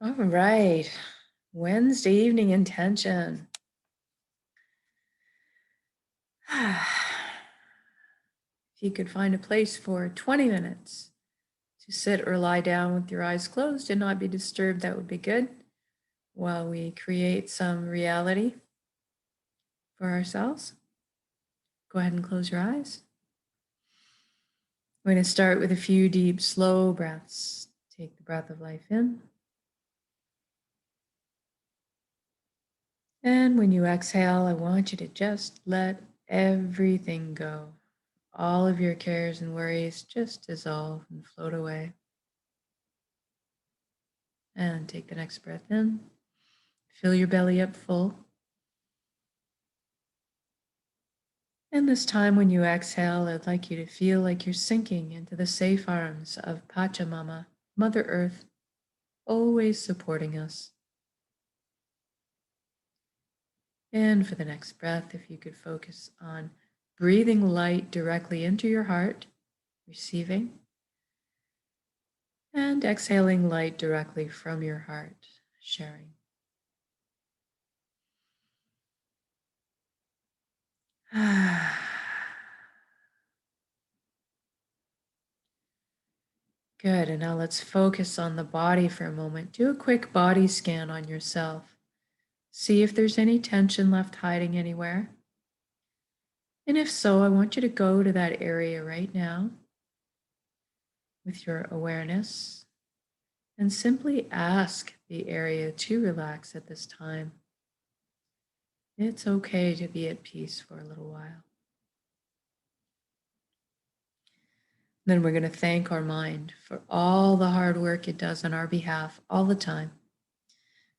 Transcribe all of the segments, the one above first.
All right. Wednesday evening intention. If you could find a place for 20 minutes to sit or lie down with your eyes closed and not be disturbed, that would be good while we create some reality for ourselves. Go ahead and close your eyes. We're going to start with a few deep, slow breaths. Take the breath of life in. And when you exhale, I want you to just let everything go. All of your cares and worries just dissolve and float away. And take the next breath in. Fill your belly up full. And this time when you exhale, I'd like you to feel like you're sinking into the safe arms of Pachamama, Mother Earth, always supporting us. And for the next breath, if you could focus on breathing light directly into your heart, receiving, and exhaling light directly from your heart, sharing. Good, and now let's focus on the body for a moment. Do a quick body scan on yourself. See if there's any tension left hiding anywhere. And if so, I want you to go to that area right now with your awareness and simply ask the area to relax at this time. It's okay to be at peace for a little while. Then we're going to thank our mind for all the hard work it does on our behalf all the time.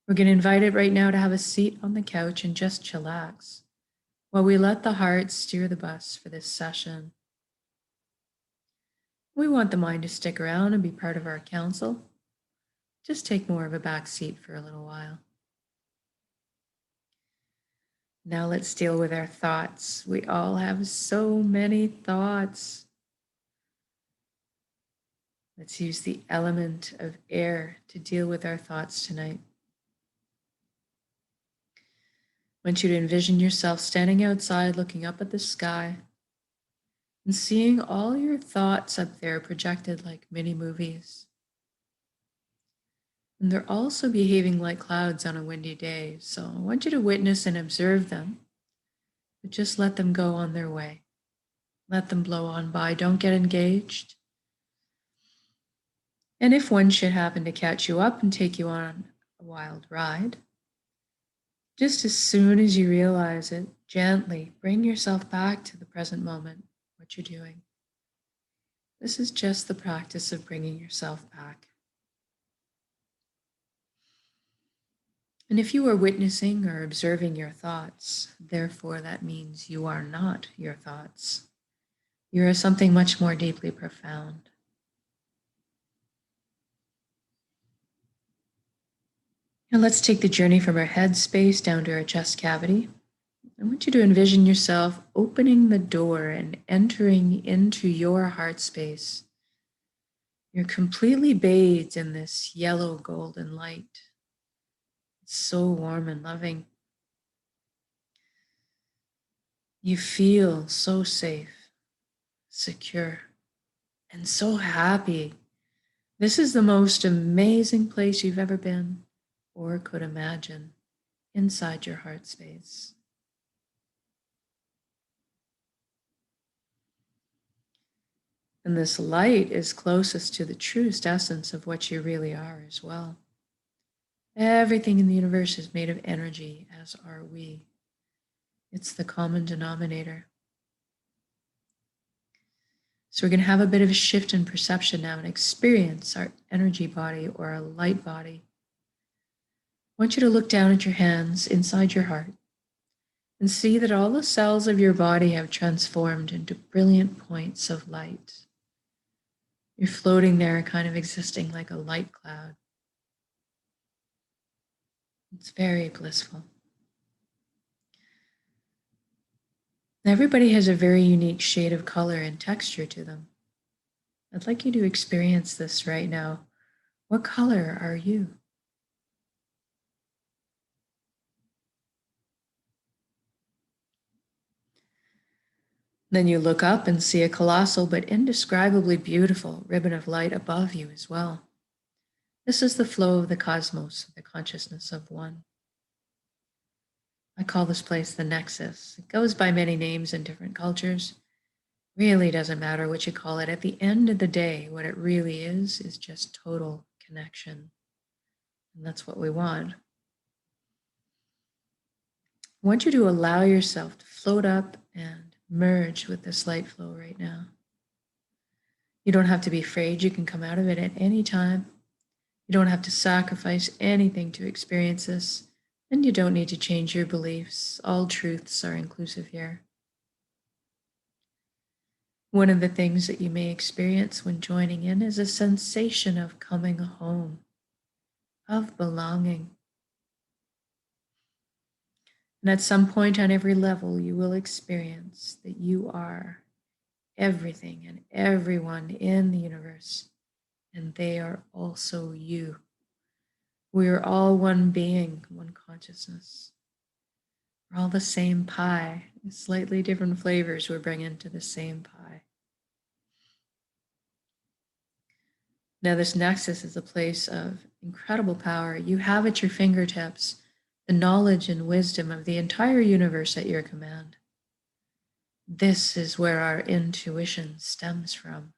We're going to invite it right now to have a seat on the couch and just chillax while we let the heart steer the bus for this session. We want the mind to stick around and be part of our council. Just take more of a back seat for a little while. Now let's deal with our thoughts. We all have so many thoughts. Let's use the element of air to deal with our thoughts tonight. I want you to envision yourself standing outside looking up at the sky and seeing all your thoughts up there projected like mini movies. And they're also behaving like clouds on a windy day. So I want you to witness and observe them, but just let them go on their way. Let them blow on by. Don't get engaged. And if one should happen to catch you up and take you on a wild ride, just as soon as you realize it, gently bring yourself back to the present moment, what you're doing. This is just the practice of bringing yourself back. And if you are witnessing or observing your thoughts, therefore that means you are not your thoughts. You are something much more deeply profound. Now let's take the journey from our head space down to our chest cavity. I want you to envision yourself opening the door and entering into your heart space. You're completely bathed in this yellow golden light. It's so warm and loving. You feel so safe, secure, and so happy. This is the most amazing place you've ever been or could imagine inside your heart space. And this light is closest to the truest essence of what you really are as well. Everything in the universe is made of energy, as are we. It's the common denominator. So we're going to have a bit of a shift in perception now and experience our energy body or our light body. I want you to look down at your hands inside your heart and see that all the cells of your body have transformed into brilliant points of light. You're floating there, kind of existing like a light cloud. It's very blissful. Everybody has a very unique shade of color and texture to them. I'd like you to experience this right now. What color are you? Then you look up and see a colossal but indescribably beautiful ribbon of light above you as well. This is the flow of the cosmos, the consciousness of one. I call this place the Nexus. It goes by many names in different cultures. Really doesn't matter what you call it. At the end of the day, what it really is just total connection. And that's what we want. I want you to allow yourself to float up and merge with this light flow right now. You don't have to be afraid. You can come out of it at any time. You don't have to sacrifice anything to experience this, and you don't need to change your beliefs. All truths are inclusive here. One of the things that you may experience when joining in is a sensation of coming home, of belonging. And at some point on every level, you will experience that you are everything and everyone in the universe, and they are also you. We are all one being, one consciousness. We're all the same pie, slightly different flavors we're bringing to the same pie. Now, this nexus is a place of incredible power. You have at your fingertips the knowledge and wisdom of the entire universe at your command. This is where our intuition stems from.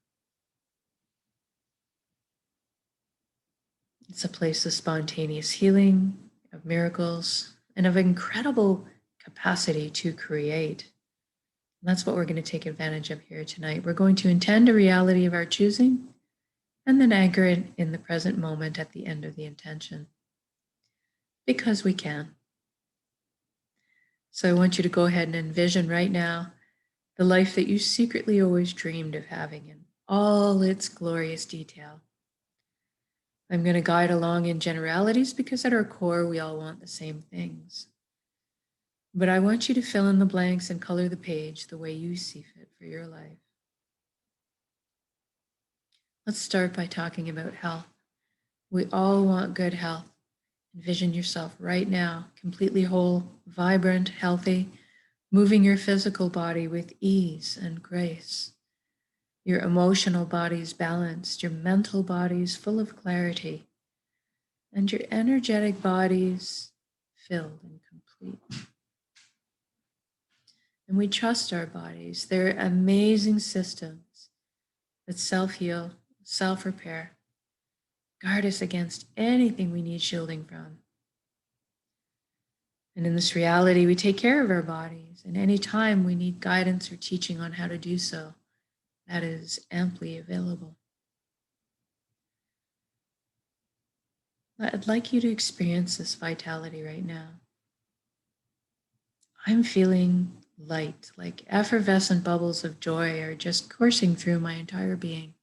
It's a place of spontaneous healing, of miracles, and of incredible capacity to create. And that's what we're going to take advantage of here tonight. We're going to intend a reality of our choosing and then anchor it in the present moment at the end of the intention. Because we can. So I want you to go ahead and envision right now the life that you secretly always dreamed of having in all its glorious detail. I'm going to guide along in generalities because at our core, we all want the same things. But I want you to fill in the blanks and color the page the way you see fit for your life. Let's start by talking about health. We all want good health. Envision yourself right now, completely whole, vibrant, healthy, moving your physical body with ease and grace. Your emotional body's balanced, your mental body's full of clarity, and your energetic body's filled and complete. And we trust our bodies. They're amazing systems that self-heal, self-repair, guard us against anything we need shielding from. And in this reality, we take care of our bodies, and anytime we need guidance or teaching on how to do so, that is amply available. I'd like you to experience this vitality right now. I'm feeling light, like effervescent bubbles of joy are just coursing through my entire being.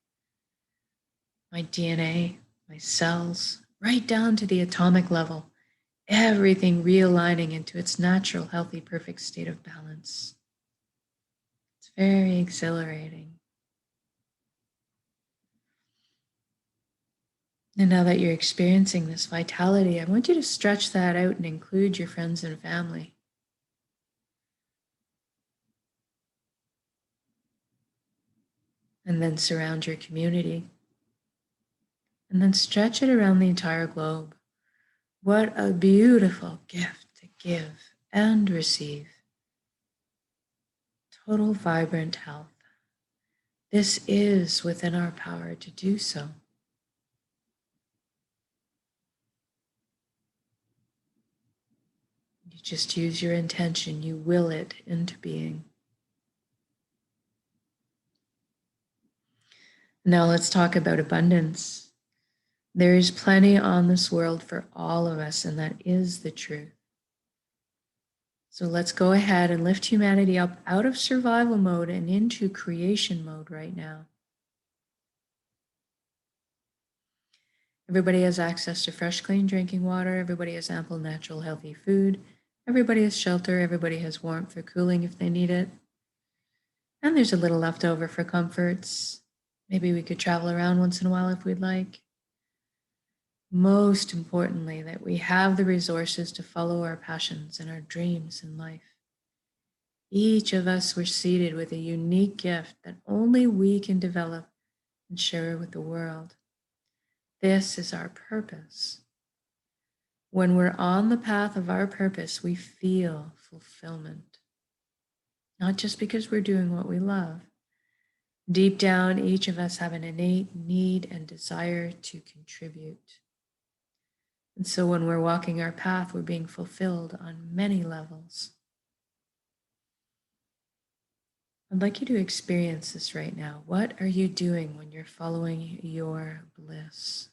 My DNA, my cells, right down to the atomic level, everything realigning into its natural, healthy, perfect state of balance. It's very exhilarating. And now that you're experiencing this vitality, I want you to stretch that out and include your friends and family. And then surround your community. And then stretch it around the entire globe. What a beautiful gift to give and receive. Total vibrant health. This is within our power to do so. You just use your intention, you will it into being. Now let's talk about abundance. There is plenty on this world for all of us, and that is the truth. So let's go ahead and lift humanity up out of survival mode and into creation mode right now. Everybody has access to fresh, clean drinking water. Everybody has ample, natural, healthy food. Everybody has shelter. Everybody has warmth or cooling if they need it. And there's a little left over for comforts. Maybe we could travel around once in a while if we'd like. Most importantly, that we have the resources to follow our passions and our dreams in life. Each of us were seated with a unique gift that only we can develop and share with the world. This is our purpose. When we're on the path of our purpose, we feel fulfillment. Not just because we're doing what we love. Deep down, each of us have an innate need and desire to contribute. And so when we're walking our path, we're being fulfilled on many levels. I'd like you to experience this right now. What are you doing when you're following your bliss?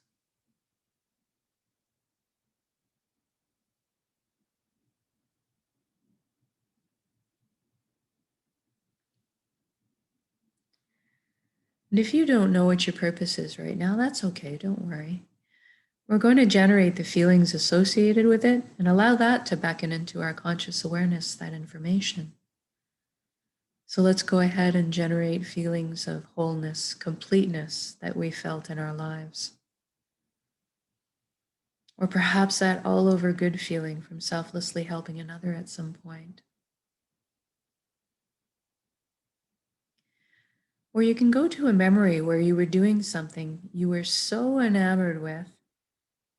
And if you don't know what your purpose is right now, that's okay, don't worry. We're going to generate the feelings associated with it and allow that to beckon into our conscious awareness, that information. So let's go ahead and generate feelings of wholeness, completeness that we felt in our lives. Or perhaps that all over good feeling from selflessly helping another at some point. Or you can go to a memory where you were doing something you were so enamored with,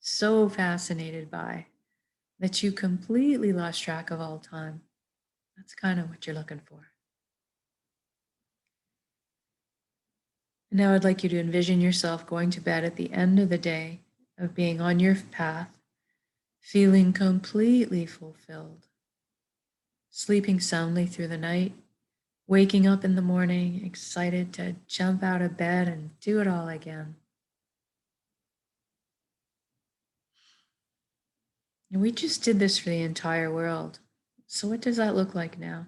so fascinated by, that you completely lost track of all time. That's kind of what you're looking for. And now I'd like you to envision yourself going to bed at the end of the day, of being on your path, feeling completely fulfilled, sleeping soundly through the night, waking up in the morning, excited to jump out of bed and do it all again. And we just did this for the entire world. So what does that look like now?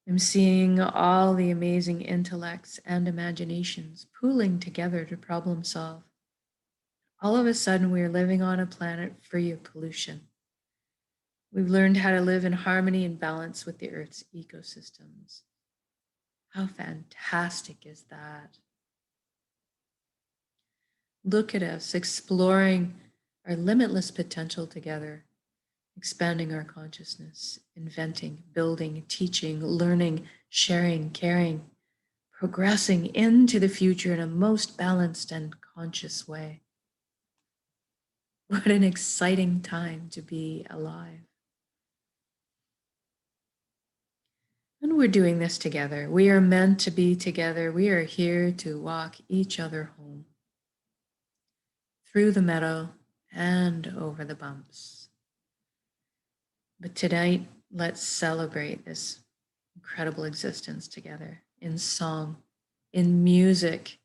I'm seeing all the amazing intellects and imaginations pooling together to problem solve. All of a sudden, we are living on a planet free of pollution. We've learned how to live in harmony and balance with the Earth's ecosystems. How fantastic is that? Look at us exploring our limitless potential together, expanding our consciousness, inventing, building, teaching, learning, sharing, caring, progressing into the future in a most balanced and conscious way. What an exciting time to be alive. And we're doing this together. We are meant to be together. We are here to walk each other home through the meadow and over the bumps. But tonight, let's celebrate this incredible existence together in song, in music,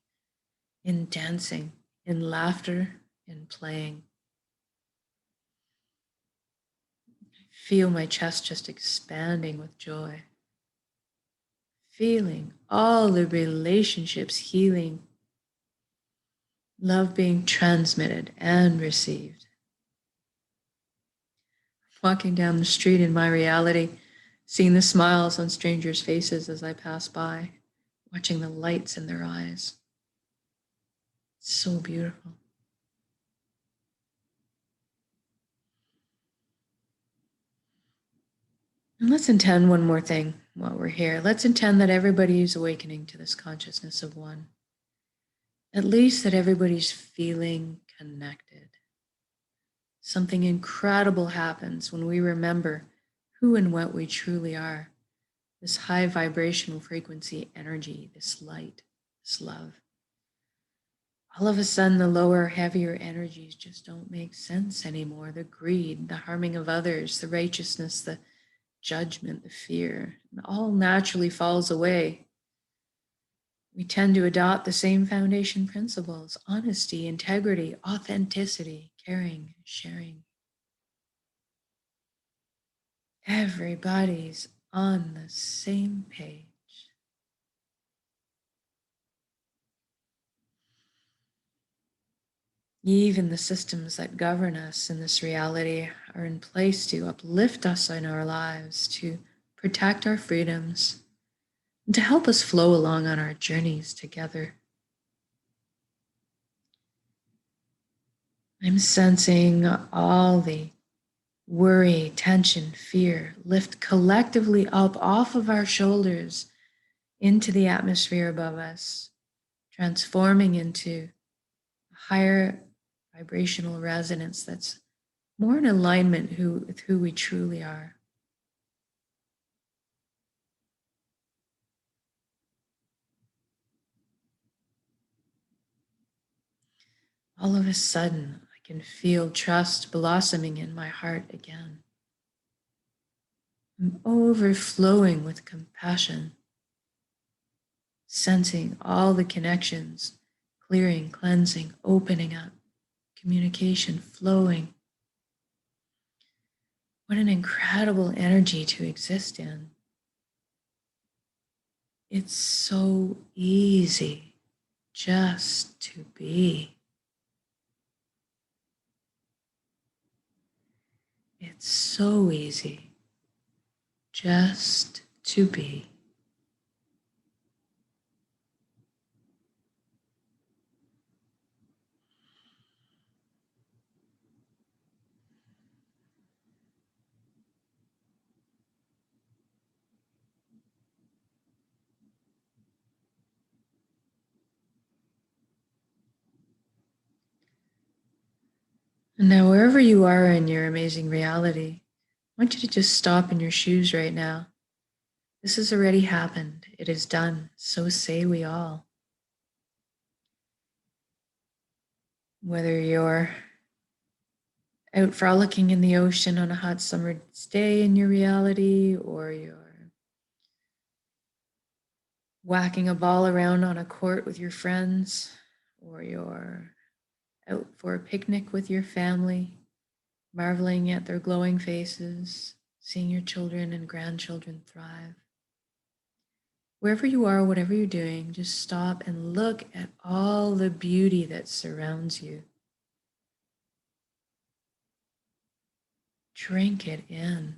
in dancing, in laughter, in playing. I feel my chest just expanding with joy. Feeling all the relationships healing, love being transmitted and received. Walking down the street in my reality, seeing the smiles on strangers' faces as I pass by, watching the lights in their eyes. It's so beautiful. And let's intend one more thing while we're here. Let's intend that everybody is awakening to this consciousness of one. At least that everybody's feeling connected. Something incredible happens when we remember who and what we truly are. This high vibrational frequency energy, this light, this love. All of a sudden, the lower, heavier energies just don't make sense anymore. The greed, the harming of others, the righteousness, the judgment, the fear, and all naturally falls away. We tend to adopt the same foundation principles: honesty, integrity, authenticity, caring, sharing. Everybody's on the same page. Even the systems that govern us in this reality are in place to uplift us in our lives, to protect our freedoms, and to help us flow along on our journeys together. I'm sensing all the worry, tension, fear lift collectively up off of our shoulders into the atmosphere above us, transforming into a higher vibrational resonance that's more in alignment with who we truly are. All of a sudden, I can feel trust blossoming in my heart again. I'm overflowing with compassion, sensing all the connections, clearing, cleansing, opening up, communication flowing. What an incredible energy to exist in. It's so easy just to be. It's so easy just to be. And now, wherever you are in your amazing reality, I want you to just stop in your shoes right now. This has already happened. It is done. So say we all. Whether you're out frolicking in the ocean on a hot summer's day in your reality, or you're whacking a ball around on a court with your friends, or you're out for a picnic with your family, marveling at their glowing faces, seeing your children and grandchildren thrive. Wherever you are, whatever you're doing, just stop and look at all the beauty that surrounds you. Drink it in.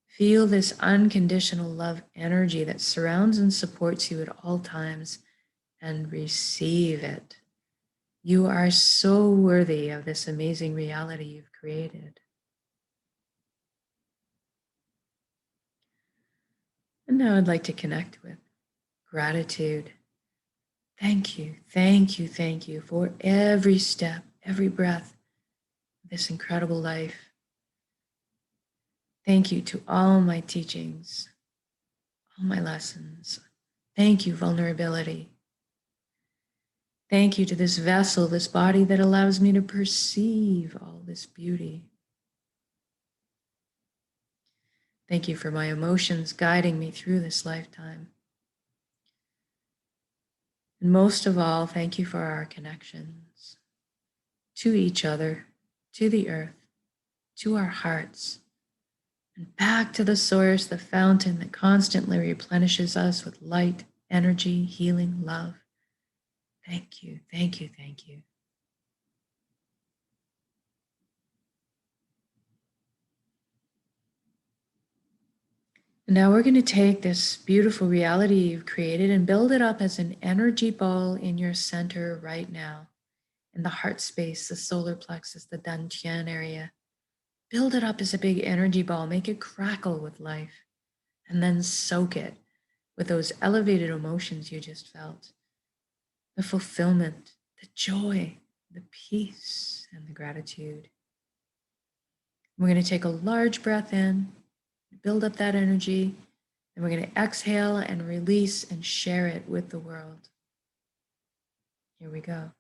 Feel this unconditional love energy that surrounds and supports you at all times, and receive it. You are so worthy of this amazing reality you've created. And now I'd like to connect with gratitude. Thank you, thank you, thank you for every step, every breath of this incredible life. Thank you to all my teachings, all my lessons. Thank you, vulnerability. Thank you to this vessel, this body that allows me to perceive all this beauty. Thank you for my emotions guiding me through this lifetime. And most of all, thank you for our connections to each other, to the earth, to our hearts, and back to the source, the fountain that constantly replenishes us with light, energy, healing, love. Thank you, thank you, thank you. And now we're going to take this beautiful reality you've created and build it up as an energy ball in your center right now, in the heart space, the solar plexus, the dantian area. Build it up as a big energy ball, make it crackle with life, and then soak it with those elevated emotions you just felt. The fulfillment, the joy, the peace, and the gratitude. We're going to take a large breath in, build up that energy, and we're going to exhale and release and share it with the world. Here we go.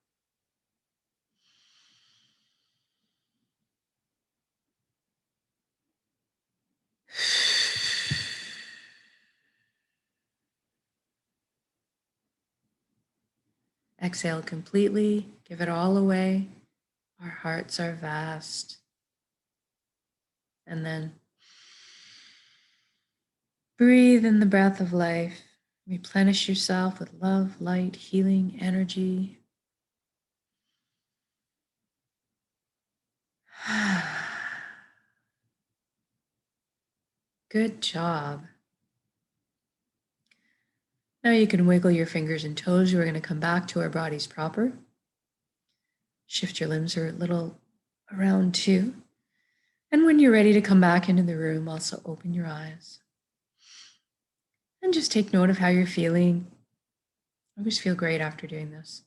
Exhale completely, give it all away. Our hearts are vast. And then breathe in the breath of life. Replenish yourself with love, light, healing, energy. Good job. Now you can wiggle your fingers and toes. We're going to come back to our bodies proper. Shift your limbs a little around too. And when you're ready to come back into the room, also open your eyes. And just take note of how you're feeling. I always feel great after doing this.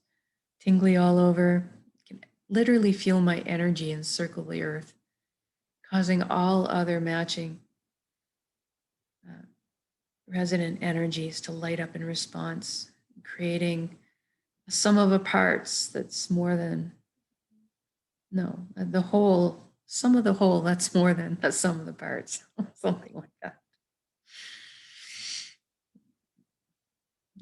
Tingly all over. You can literally feel my energy encircle the earth, causing all other matching resonant energies to light up in response, creating a sum of the parts that's more than, no, the whole, sum of the whole, that's more than the sum of the parts, something like that.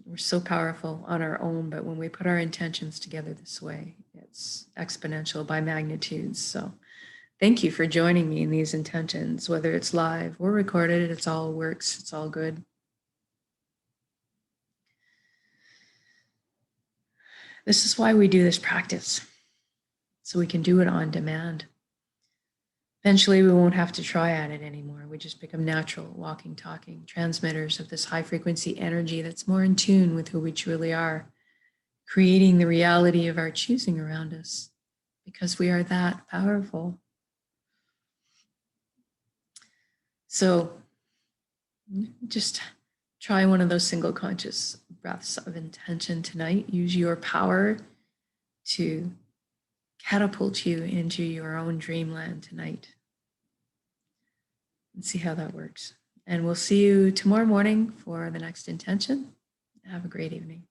We're so powerful on our own, but when we put our intentions together this way, it's exponential by magnitudes. So thank you for joining me in these intentions, whether it's live or recorded, it's all works, it's all good. This is why we do this practice, so we can do it on demand. Eventually, we won't have to try at it anymore. We just become natural, walking, talking transmitters of this high frequency energy that's more in tune with who we truly are, creating the reality of our choosing around us because we are that powerful. So just try one of those single conscious breaths of intention tonight. Use your power to catapult you into your own dreamland tonight. And see how that works. And we'll see you tomorrow morning for the next intention. Have a great evening.